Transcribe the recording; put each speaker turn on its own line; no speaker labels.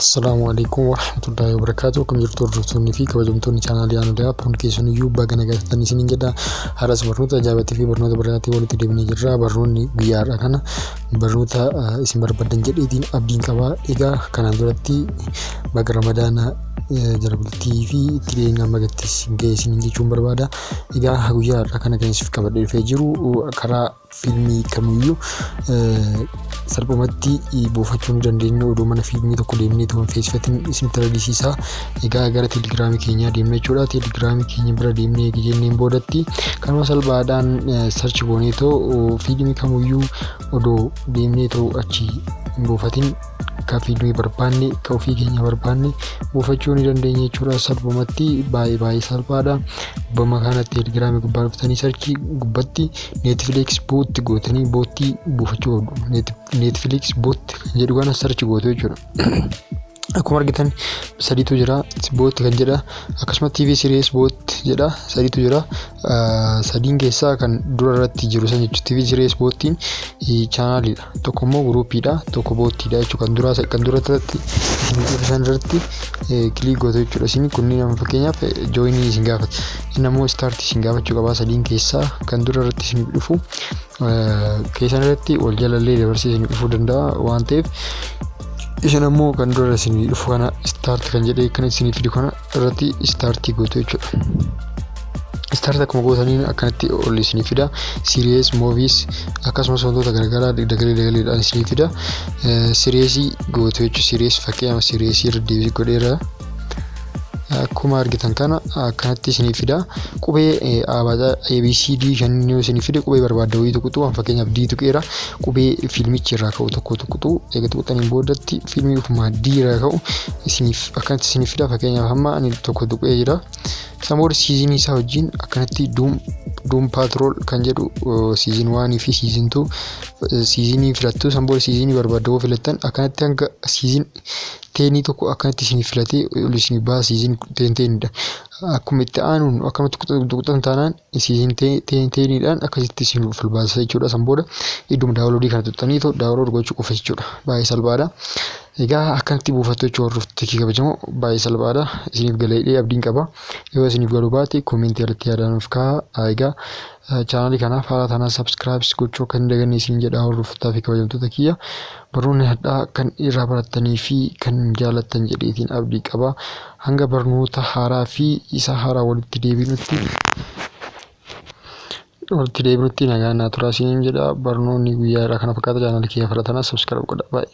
Assalamualaikum warahmatullahi wabarakatuh. Akkam jirtu hordoftoonnii fi kabajamtoonni chaanaalii Aanodaa hundi keessaniyyuu baga nagaa taatanii isiniin jedha. Har'as barnoota ajaa'ibaatii fi barnoota baraatii walitti deebinee jirra. Barnoonni guyyaadha kana barnoota isin barbaadan jedheetiin abdiin qabaa. Egaa kanaan duratti baga ramadaana jala bultii fi itti dhiyeenya magattis ga'e isiniin jechuun barbaada. Egaa guyyaadha kana kan isiniif qabadhee dhufee jiru karaa fiilmii kamiyyuu salphumatti buufachuu ni dandeenya. Oduu mana fiilmii tokko deemnee tuun feesifatiin isinitti agarsiisa. Egaa gara teelegiraamii keenyaa deemna jechuudha. Teelegiraamii keenya bira deemnee jenneen boodatti kanuma salphaadhaan sarchi goonee too fiilmii kamiyyuu odoo deemnee too achi hin buufatin ka fiilmii barbaanne ka ofii keenya barbaanne buufachuu ni dandeenya jechuudha. Salphumatti baay'ee salphaadha. Bama kana teelegiraamii gubbaa dhuftanii sarchi gubbatti Netflix boot gootanii boottii buufachuu qabdu. Netflix boot jedhu kana sarchi gootu jechuudha. Akkuma argitan sadiitu jira. Boot kan jedha akkasumas TV series boot jedha sadiitu jira. Sadiin keessaa kan dura irratti jiru san jechuudha. TV series boottiin chaanaaliidha. Tokko immoo guruupiidha. Tokko boottiidha jechuudha. Kan dura irratti san irratti kilik gootu jechuudha. Isin kunniin amma fakkeenyaaf jooyinii isin gaafata. Inni ammoo istaartii isin gaafachuu qaba. Sadiin keessaa kan dura irratti isin dhufu keessan irratti wal jalallee dabarsee isin dhufuu danda'a waan ta'eef isin ammoo kan dura isin dhufu kana istaart kan jedhee kan isin fidu kana irratti istaartii gootu jechuudha. Istaart akkuma gootaniin akkanatti ol isin fida. Series, movies akkasumas wantoota garaagaraa dagaleedhaan isin fida. Seriesii gootu jechuudha. Series fakkeenyaaf seriesii irra deebii godheera. Akkuma argitan kana akkanatti isin fida. Qubee ABCD shannoo isin fide qubee barbaadda wayii tuqutu fakkeenyaaf D tuqeera. Qubee fiilmichi irraa ka'u tokko tuqutu eega tuqxaniin boodatti fiilmii ofuma D irraa ka'u isiniif akkanatti isin fida. Fakkeenyaaf amma ani tokko tuqee jira. Samoor siizinii isaa wajjin akkanatti Doom Patrol kan jedhu siizin 1 fi siizin 2 siizinii filattu. Samoor siizinii barbaadda yoo filattan akkanatti hanga siizin 10 tokko akkanatti isin filatee ol isin baa siizin 10dha. Akkuma itti aanuun akkamatti tuqxan taanaan siizin 10dhaan akkasitti isin filbaasa jechuudha. Sanbooda idduma daawuloodii kana tuqxanii daawulood gochuu qofa jechuudha. Baay'ee salphaadha. Egaa akkanatti buufattu jechuudha hordoftoota kabajamoo baay'ee salphaadha. Isiniif galee abdiin qaba. Yoo isiniif galuu baate koomentii irratti yaadanuuf kaa'aa. Egaa chaanaalii kanaaf haala tanaa sabskiraayib gochuu kan hin daganne isin jedha hordoftoota fi kabajamtoota kiyya. Barnoonni hadhaa kan irraa barattanii fi kan jaalattan jedheetiin abdii qaba. Hanga barnoota haaraa fi isa haaraa walitti deebinutti nagaan naa turaa isiniin jedha. Barnoonni guyyaadhaa kana fakkaata. Chaanaalii kiyya fudhatana sabskiraayib godhaa.